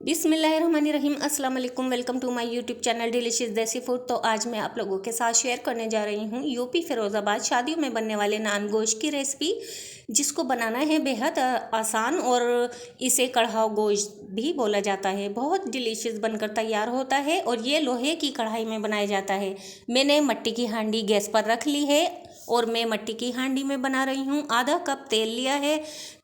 बिस्मिल्लाहिर्रहमानिर्रहीम। अस्सलाम वालेकुम। Welcome to my YouTube channel delicious desi food. तो आज मैं आप लोगों के साथ शेयर करने जा रही हूँ यूपी फिरोज़ाबाद शादियों में बनने वाले नान गोश्त की रेसिपी, जिसको बनाना है बेहद आसान और इसे कढ़ाव गोश्त भी बोला जाता है। बहुत डिलीशियस बनकर तैयार होता है और ये लोहे की कढ़ाई में बनाया जाता है। मैंने मिट्टी की हांडी गैस पर रख ली है और मैं मिट्टी की हांडी में बना रही हूँ। आधा कप तेल लिया है।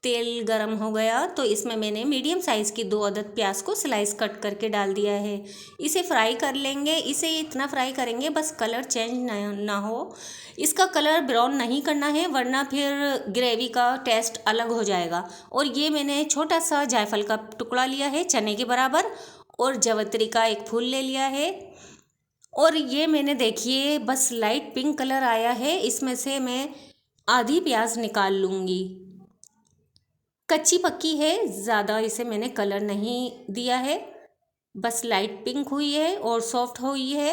तेल गरम हो गया तो इसमें मैंने मीडियम साइज़ की 2 अदद प्याज को स्लाइस कट करके डाल दिया है। इसे फ्राई कर लेंगे। इसे इतना फ्राई करेंगे बस कलर चेंज ना हो। इसका कलर ब्राउन नहीं करना है, वरना फिर ग्रेवी का टेस्ट अलग हो जाएगा। और ये मैंने छोटा सा जायफल का टुकड़ा लिया है चने के बराबर, और जवतरी का एक फूल ले लिया है। और ये मैंने देखिए बस लाइट पिंक कलर आया है, इसमें से मैं आधी प्याज निकाल लूँगी। कच्ची पक्की है, ज़्यादा इसे मैंने कलर नहीं दिया है, बस लाइट पिंक हुई है और सॉफ्ट हुई है।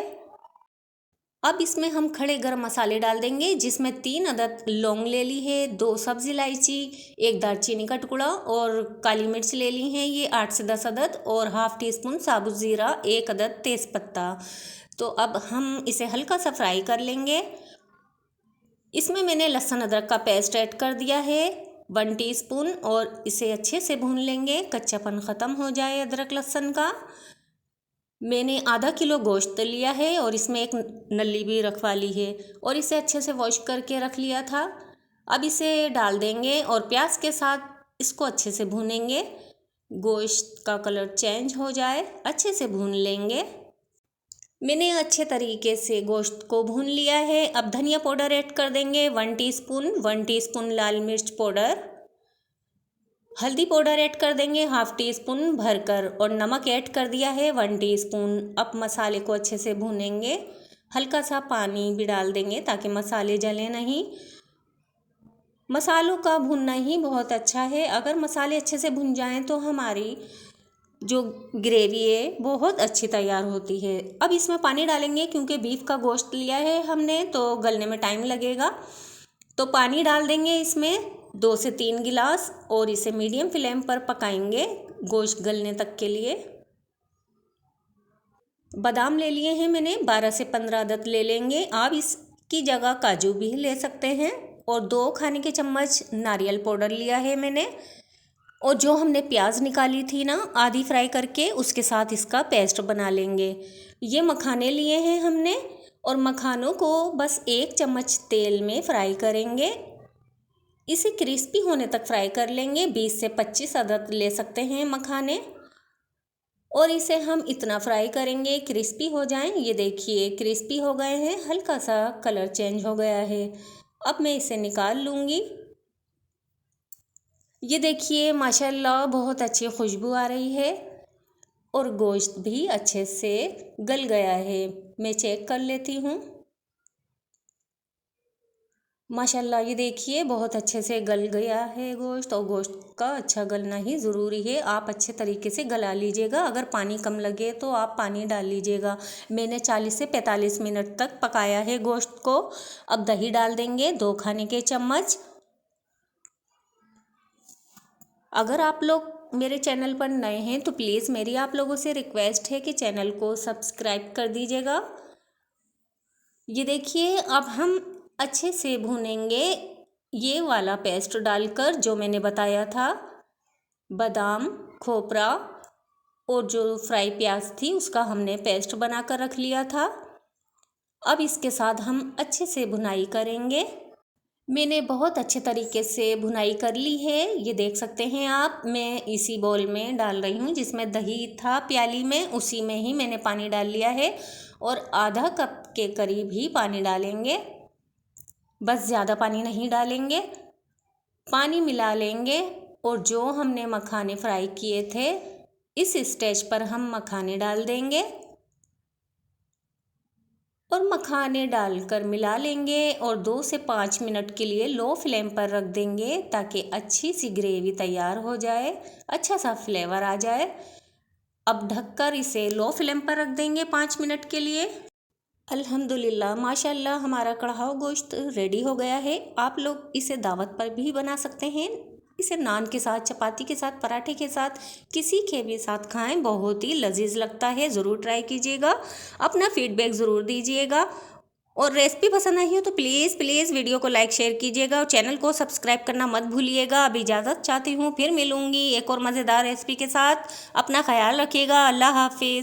अब इसमें हम खड़े गरम मसाले डाल देंगे, जिसमें 3 अदद लौंग ले ली है, 2 सब्ज़ इलायची, 1 दालचीनी का टुकड़ा और काली मिर्च ले ली है ये 8 से 10 अदद, और हाफ़ टी स्पून साबुत ज़ीरा, 1 अदद तेज़पत्ता। तो अब हम इसे हल्का सा फ्राई कर लेंगे। इसमें मैंने लहसुन अदरक का पेस्ट ऐड कर दिया है 1 टीस्पून, और इसे अच्छे से भून लेंगे, कच्चापन ख़त्म हो जाए अदरक लहसुन का। मैंने आधा किलो गोश्त लिया है और इसमें एक नली भी रखवा ली है और इसे अच्छे से वॉश करके रख लिया था। अब इसे डाल देंगे और प्याज के साथ इसको अच्छे से भूनेंगे। गोश्त का कलर चेंज हो जाए अच्छे से भून लेंगे। मैंने अच्छे तरीके से गोश्त को भून लिया है। अब धनिया पाउडर ऐड कर देंगे 1 टीस्पून लाल मिर्च पाउडर, हल्दी पाउडर ऐड कर देंगे हाफ़ टी स्पून भरकर, और नमक ऐड कर दिया है 1 टीस्पून। अब मसाले को अच्छे से भूनेंगे। हल्का सा पानी भी डाल देंगे ताकि मसाले जले नहीं। मसालों का भुनना ही बहुत अच्छा है। अगर मसाले अच्छे से भुन जाएं तो हमारी जो ग्रेवी है बहुत अच्छी तैयार होती है। अब इसमें पानी डालेंगे, क्योंकि बीफ का गोश्त लिया है हमने तो गलने में टाइम लगेगा। तो पानी डाल देंगे इसमें 2 से 3 गिलास, और इसे मीडियम फ्लेम पर पकाएंगे गोश्त गलने तक के लिए। बादाम ले लिए हैं मैंने 12 से 15 अदद ले लेंगे। आप इसकी जगह काजू भी ले सकते हैं। और 2 खाने के चम्मच नारियल पाउडर लिया है मैंने। और जो हमने प्याज निकाली थी ना आधी फ्राई करके, उसके साथ इसका पेस्ट बना लेंगे। ये मखाने लिए हैं हमने, और मखानों को बस 1 चम्मच तेल में फ्राई करेंगे। इसे क्रिस्पी होने तक फ्राई कर लेंगे। 20 से 25 अदद ले सकते हैं मखाने, और इसे हम इतना फ्राई करेंगे क्रिस्पी हो जाएं। ये देखिए क्रिस्पी हो गए हैं, हल्का सा कलर चेंज हो गया है। अब मैं इसे निकाल लूँगी। ये देखिए माशाल्लाह बहुत अच्छी खुशबू आ रही है और गोश्त भी अच्छे से गल गया है। मैं चेक कर लेती हूँ। माशाल्लाह ये देखिए बहुत अच्छे से गल गया है गोश्त, और गोश्त का अच्छा गलना ही ज़रूरी है। आप अच्छे तरीके से गला लीजिएगा। अगर पानी कम लगे तो आप पानी डाल लीजिएगा। मैंने 40 से 45 मिनट तक पकाया है गोश्त को। अब दही डाल देंगे 2 खाने के चम्मच। अगर आप लोग मेरे चैनल पर नए हैं तो प्लीज़ मेरी आप लोगों से रिक्वेस्ट है कि चैनल को सब्सक्राइब कर दीजिएगा। ये देखिए अब हम अच्छे से भूनेंगे ये वाला पेस्ट डालकर, जो मैंने बताया था बादाम, खोपरा और जो फ्राई प्याज थी उसका हमने पेस्ट बनाकर रख लिया था। अब इसके साथ हम अच्छे से भुनाई करेंगे। मैंने बहुत अच्छे तरीके से भुनाई कर ली है, ये देख सकते हैं आप। मैं इसी बाउल में डाल रही हूँ जिसमें दही था प्याली में, उसी में ही मैंने पानी डाल लिया है, और आधा कप के करीब ही पानी डालेंगे, बस ज़्यादा पानी नहीं डालेंगे। पानी मिला लेंगे, और जो हमने मखाने फ्राई किए थे इस स्टेज पर हम मखाने डाल देंगे और मखाने डालकर मिला लेंगे, और 2 से 5 मिनट के लिए लो फ्लेम पर रख देंगे ताकि अच्छी सी ग्रेवी तैयार हो जाए, अच्छा सा फ्लेवर आ जाए। अब ढककर इसे लो फ्लेम पर रख देंगे 5 मिनट के लिए। अल्हम्दुलिल्लाह माशाल्लाह हमारा कढ़ाव गोश्त रेडी हो गया है। आप लोग इसे दावत पर भी बना सकते हैं। इसे नान के साथ, चपाती के साथ, पराठे के साथ, किसी के भी साथ खाएं, बहुत ही लजीज लगता है। ज़रूर ट्राई कीजिएगा, अपना फीडबैक ज़रूर दीजिएगा। और रेसिपी पसंद आई हो तो प्लीज़ प्लीज़ वीडियो को लाइक शेयर कीजिएगा और चैनल को सब्सक्राइब करना मत भूलिएगा। अब इजाज़त चाहती हूँ, फिर मिलूँगी एक और मज़ेदार रेसिपी के साथ। अपना ख्याल रखिएगा। अल्लाह हाफिज़।